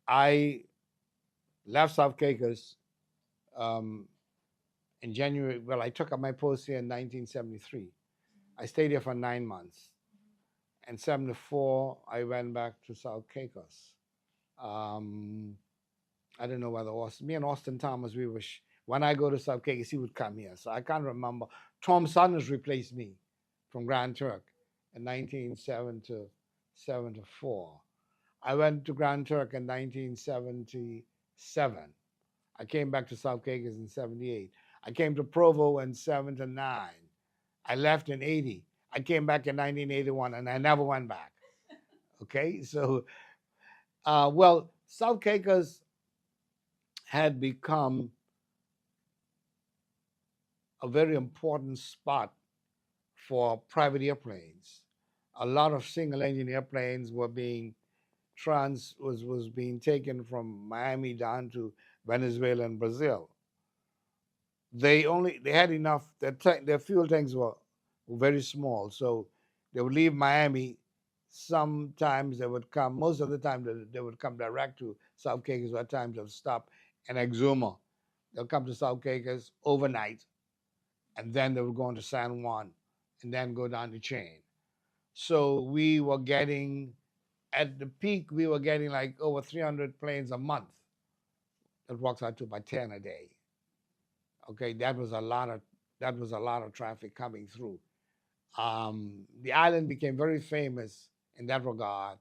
I left South Caicos um, in January. Well, I took up my post here in 1973. I stayed here for 9 months. In 74, I went back to South Caicos. Um, I don't know whether Austin, me and Austin Thomas, we were, when I go to South Caicos, he would come here. So I can't remember. Tom Saunders replaced me from Grand Turk in 1974. I went to Grand Turk in 1977. I came back to South Caicos in 78. I came to Provo in 79. I left in 80. I came back in 1981 and I never went back. Okay, so, well, South Caicos had become a very important spot for private airplanes. A lot of single engine airplanes were being was being taken from Miami down to Venezuela and Brazil. They had enough. Their fuel tanks were very small, so they would leave Miami. Sometimes they would come. Most of the time they would come direct to South Caicos. At times they'll stop in Exuma. They'll come to South Caicos overnight, and then they would go on to San Juan, and then go down the chain. So we were getting, at the peak, we were getting like over 300 planes a month. That works out to about 10 a day. Okay, that was a lot of traffic coming through. The island became very famous in that regard.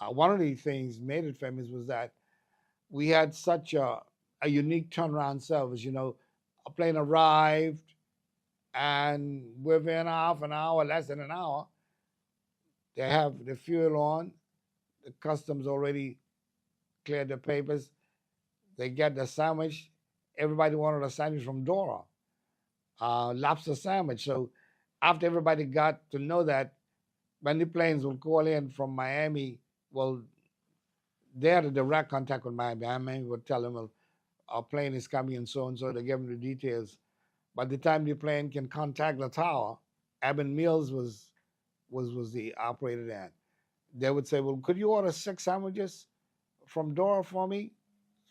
One of the things made it famous was that we had such a unique turnaround service. You know, a plane arrived, and within half an hour, less than an hour, they have the fuel on, the customs already cleared the papers, they get the sandwich. Everybody wanted a sandwich from Dora, lobster sandwich. So after everybody got to know that, when the planes would call in from Miami, well, they had a direct contact with Miami. Miami would tell them, well, our plane is coming and so, they give them the details. By the time the plane can contact the tower, Aben Mills was the operator there. They would say, well, could you order 6 sandwiches from Dora for me?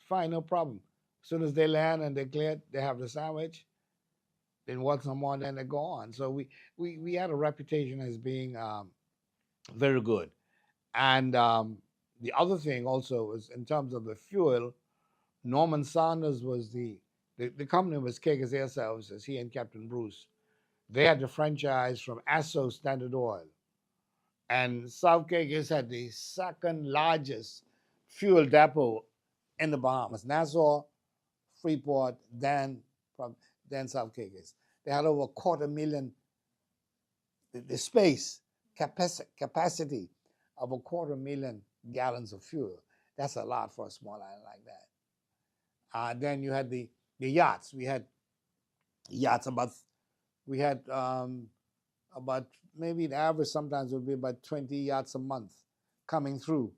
Fine, no problem. As soon as they land and they clear, they have the sandwich. Then want some more, then they go on. So we had a reputation as being very good. And the other thing also was, in terms of the fuel, Norman Saunders was the company was Caicos Air Services, he and Captain Bruce. They had the franchise from Asso Standard Oil. And South Caicos had the second largest fuel depot in the Bahamas. Nassau, Freeport, then South Caicos. They had over 250,000, the space capacity of 250,000 gallons of fuel. That's a lot for a small island like that. Then you had the yachts. We had yachts about maybe the average sometimes would be about 20 yachts a month coming through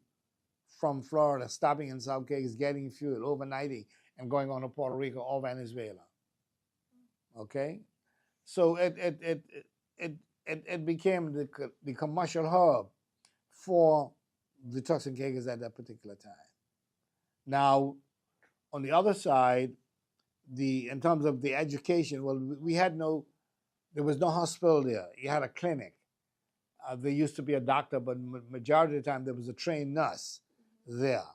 from Florida, stopping in South Caicos, getting fuel, overnighting, and going on to Puerto Rico or Venezuela. Okay, so it became the commercial hub for the Turks and Caicos at that particular time. Now, on the other side, in terms of the education, well, there was no hospital there. You had a clinic. There used to be a doctor, but majority of the time there was a trained nurse there.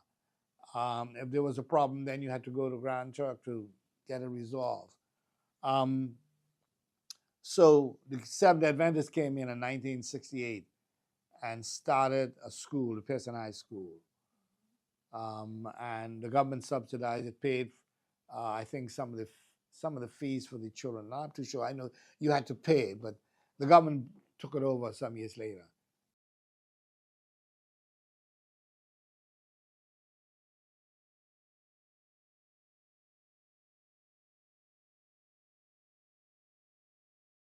If there was a problem, then you had to go to Grand Turk to get it resolved. So the Seventh Adventists came in 1968 and started a school, the Pearson High School. And the government subsidized it, paid, I think, some of the fees for the children. Not too sure. I know you had to pay it, but the government took it over some years later.